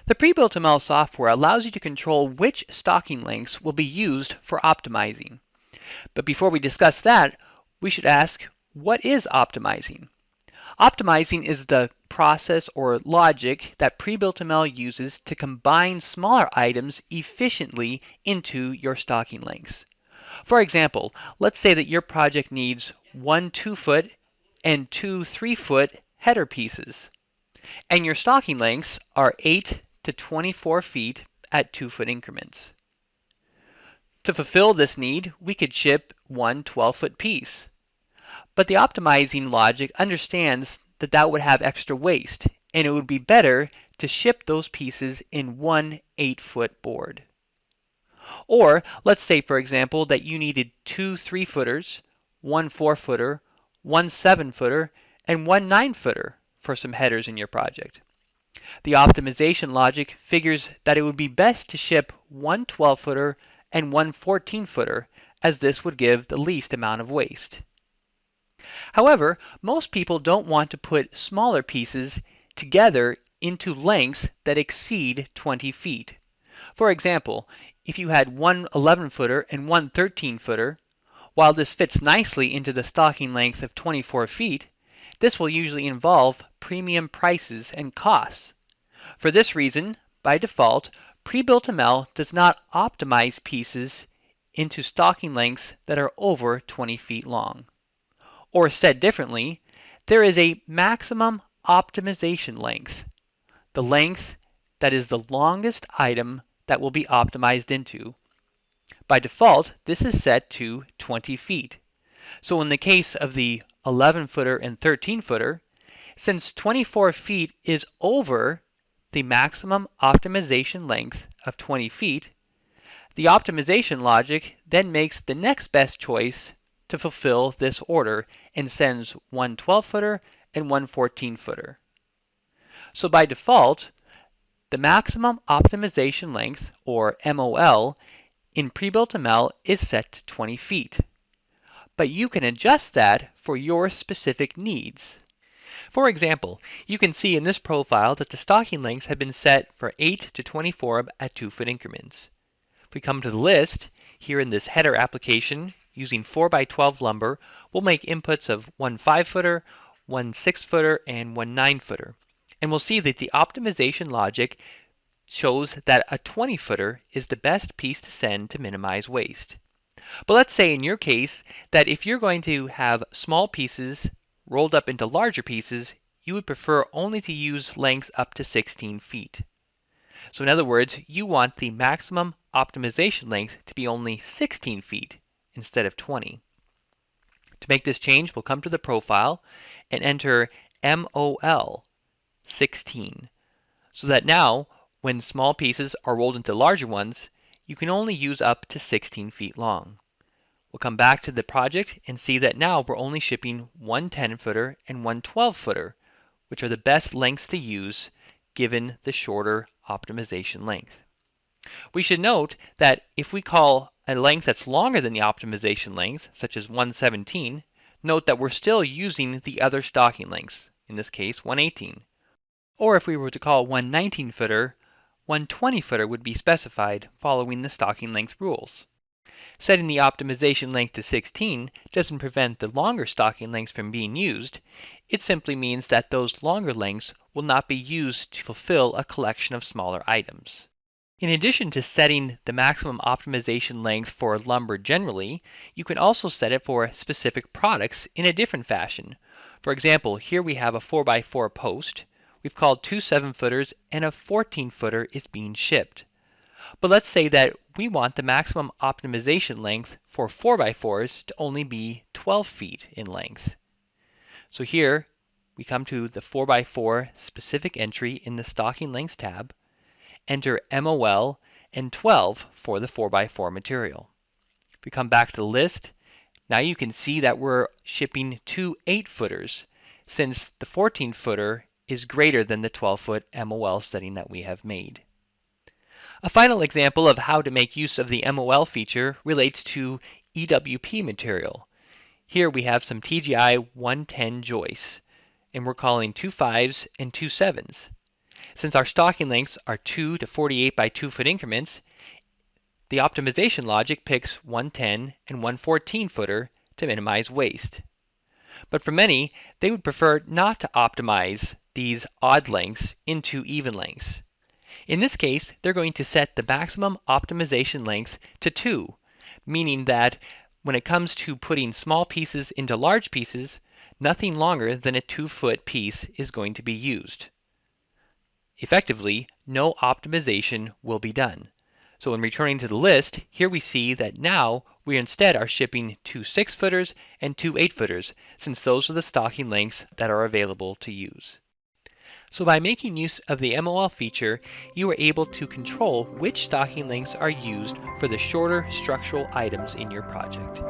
The pre-built ML software allows you to control which stocking lengths will be used for optimizing. But before we discuss that, we should ask, what is optimizing? Optimizing is the process or logic that pre-built ML uses to combine smaller items efficiently into your stocking lengths. For example, let's say that your project needs one 2-foot and two 3-foot header pieces, and your stocking lengths are 8 to 24 feet at 2-foot increments. To fulfill this need, we could ship one 12-foot piece. But the optimizing logic understands that that would have extra waste, and it would be better to ship those pieces in one 8-foot board. Or let's say, for example, that you needed two 3-footers, one 4-footer, one 7-footer, and one 9-footer for some headers in your project. The optimization logic figures that it would be best to ship one 12-footer and one 14-footer, as this would give the least amount of waste. However, most people don't want to put smaller pieces together into lengths that exceed 20 feet. For example, if you had one 11-footer and one 13-footer, while this fits nicely into the stocking length of 24 feet, this will usually involve premium prices and costs. For this reason, by default, pre-built ML does not optimize pieces into stocking lengths that are over 20 feet long. Or said differently, there is a maximum optimization length, the length that is the longest item that will be optimized into. By default, this is set to 20 feet. So in the case of the 11-footer and 13-footer, since 24 feet is over the maximum optimization length of 20 feet, the optimization logic then makes the next best choice to fulfill this order and sends one 12-footer and one 14-footer. So by default, the maximum optimization length, or MOL, in pre-built ML is set to 20 feet. But you can adjust that for your specific needs. For example, you can see in this profile that the stocking lengths have been set for 8 to 24 at 2-foot increments. If we come to the list, here in this header application, using 4x12 lumber, we'll make inputs of one 5-footer, one 6-footer, and one 9-footer. And we'll see that the optimization logic shows that a 20-footer is the best piece to send to minimize waste. But let's say in your case that if you're going to have small pieces rolled up into larger pieces, you would prefer only to use lengths up to 16 feet. So in other words, you want the maximum optimization length to be only 16 feet instead of 20. To make this change, we'll come to the profile and enter MOL 16, so that now when small pieces are rolled into larger ones, you can only use up to 16 feet long. We'll come back to the project and see that now we're only shipping one 10-footer and one 12-footer, which are the best lengths to use given the shorter optimization length. We should note that if we call a length that's longer than the optimization length, such as 117, note that we're still using the other stocking lengths, in this case 118. Or if we were to call one 19-footer, one 20-footer would be specified following the stocking length rules. Setting the optimization length to 16 doesn't prevent the longer stocking lengths from being used. It simply means that those longer lengths will not be used to fulfill a collection of smaller items. In addition to setting the maximum optimization length for lumber generally, you can also set it for specific products in a different fashion. For example, here we have a 4x4 post. We've called two 7-footers and a 14-footer is being shipped. But let's say that we want the maximum optimization length for 4x4s to only be 12 feet in length. So here we come to the 4x4 specific entry in the stocking lengths tab, enter MOL and 12 for the 4x4 material. If we come back to the list, now you can see that we're shipping two 8-footers since the 14-footer is greater than the 12-foot MOL setting that we have made. A final example of how to make use of the MOL feature relates to EWP material. Here we have some TGI 110 joists, and we're calling two 5s and two 7s. Since our stocking lengths are 2 to 48 by 2 foot increments, the optimization logic picks 110 and 114 footer to minimize waste. But for many, they would prefer not to optimize these odd lengths into even lengths. In this case, they're going to set the maximum optimization length to 2, meaning that when it comes to putting small pieces into large pieces, nothing longer than a 2-foot piece is going to be used. Effectively, no optimization will be done. So when returning to the list, here we see that now we instead are shipping 2 6-footers and 2 8-footers, since those are the stocking lengths that are available to use. So by making use of the MOL feature, you are able to control which stocking lengths are used for the shorter structural items in your project.